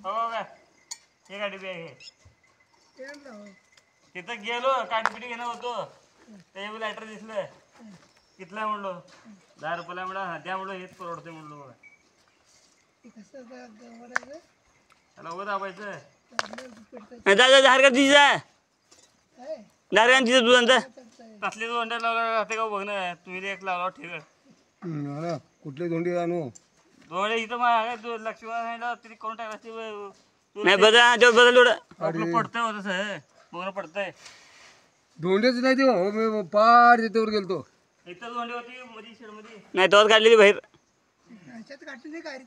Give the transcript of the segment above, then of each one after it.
हो काय हे गाडी बी आहे तिथं गेलो काठपिटी घेणं होतो ते लायटर दिसलं कितला म्हणलो 10 रुपयाला म्हणा त्यामुळं हेच परवडते म्हणलो त्याला उभं दाबायचं झारखा तिचा झारखा तिथं दुधांचा तसले दोंड्या लावला राहते का बघ ना तुम्ही एक लावला ठेव कुठले धोंडी आणू दोंडे इथं माझ्या लक्ष्मी तरी कोण टाकायची नाही बदल जो बदल आपलं पडतंय होतं सर बघणं पडतंय धोंडेच नाही ते हो मी पार तिथवर गेलतो इथं दोंडी होती मध्ये शेड मध्ये नाही तोच काढलेली बाहेर काढलेली गाडी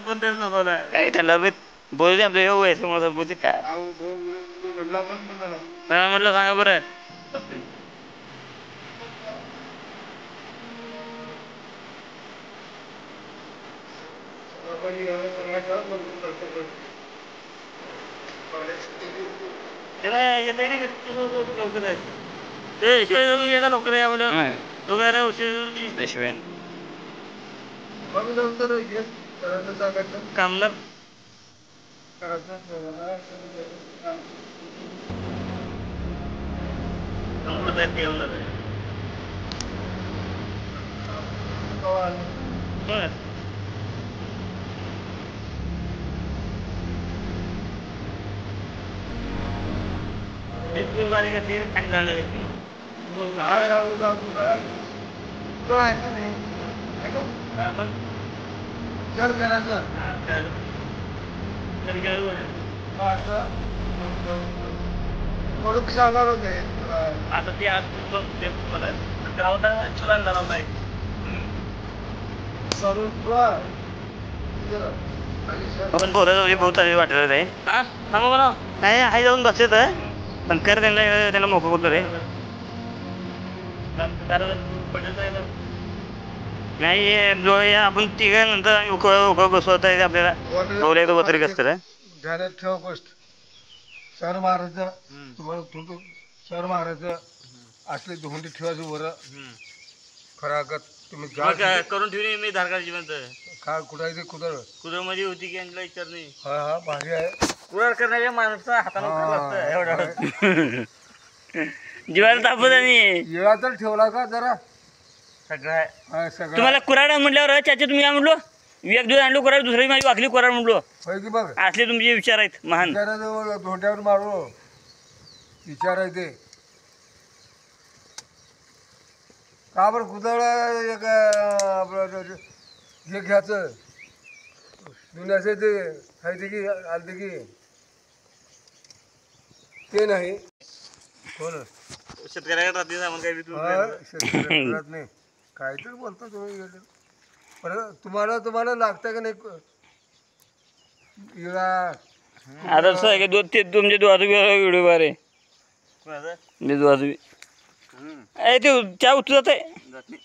पण तेच नको ना काही त्याला बोलू दे आपलं येऊ आहे समोर बोलते काय म्हटलं सांगा बरं लवकर या बोल शिवाय कामला बर सांगणार होते आता ते आज गावता चुरांना नाही आपण बोलायला बहुत आधी वाटत आहे हा सांगू म्हणा नाही आहे जाऊन बसत पण कर त्यांना मोकं बोलतो रे नाही जो आपण तिघ नंतर उकळ बसवता येते आपल्याला बोलायचं तरी कसं रे ध्यानात ठेवा गोष्ट सर मारायचं तुम्हाला थोडं सर मारायचं असले धोंडी ठेवायचं वर खरागत तुम्ही करून ठेवली मी धारकार जिवंत काय कुठं कुदळ कुदळ मध्ये होती की यांना विचार नाही हा हा भारी आहे कुडाळ करणाऱ्या माणसा हाताला एवढा जीवाला तापत आणि येळा तर ठेवला का जरा सगळं आहे हा सगळं तुम्हाला कुराड म्हटल्यावर चाचा तुम्ही काय म्हणलो एक दिवस आणलो कुराड दुसरी माझी वाकली कुराड म्हणलो होय की बघ असले तुमचे विचार आहेत महान विचारायचं धोंड्यावर मारू विचारायचे का बरं कुदळ एक आपलं हे घ्यायचं दुनियाचे ते खायचे की आलते की ते नाही कोण शेतकऱ्याकडे राहते सामान काय शेतकऱ्यात नाही काहीतरी बोलता तुम्ही बरं तुम्हाला लागतं का नाही इळा आता असं आहे की ते तुमचे दोहाचं व्हिडिओ बारे दोहाचं ए ते चहा उतरू जात आहे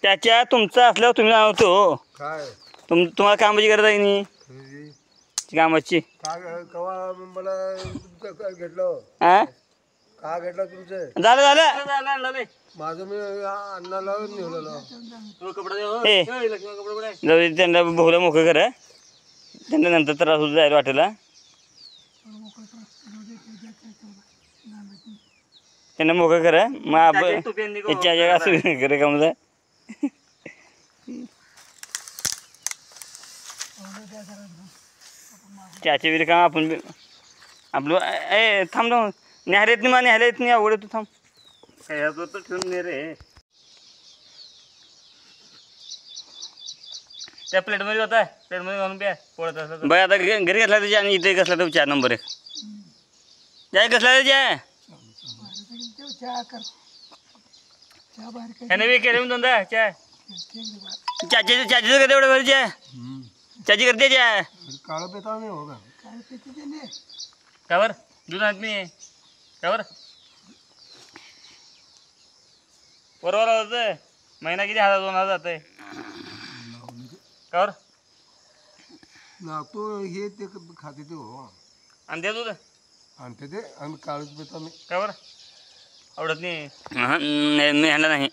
त्याच्या तुमचा असल्यावर तुम्ही आणतो काय तुम्हाला कामाची गरज आहे नाही कामाची काय कवा मला घेतलं हा का घेतलं तुमचं झालं झालं माझं मी अन्नाला नेवलेलं ए जाऊ दे, त्यांना बहुला मोकळं करा त्यांना नंतर त्रास होत जायला वाटेला त्यांना मोकळं करा मग आपण याच्या असं करा का मला त्याच्या विरी काम आपण आपलं ए थांब थांब न्याहायला येत नाही मग न्याहायला येत नाही आवडत तू थांब काय तर ठेवून नाही रे त्या प्लेटमध्ये होता प्लेटमध्ये घालून प्या पोळत असं बाय आता घरी घेतला त्याच्या आणि इथे कसला तर 4 नंबर 1 जाय कसला त्याच्या ह्याने बी केले म्हणून धंदा चहा चाचीचं करते एवढं बरं चहा चाची करते चहा काळं पेता नाही हो का बरं दूध आणत नाही का बरं बरोबर होतं महिना किती 1000-2000 जात आहे का बरं ना तो हे ते खाते ते हो आणि दे दूध आणते ते आम्ही काळच पेता नाही का बरं आवडत नाही ह्यांना नाही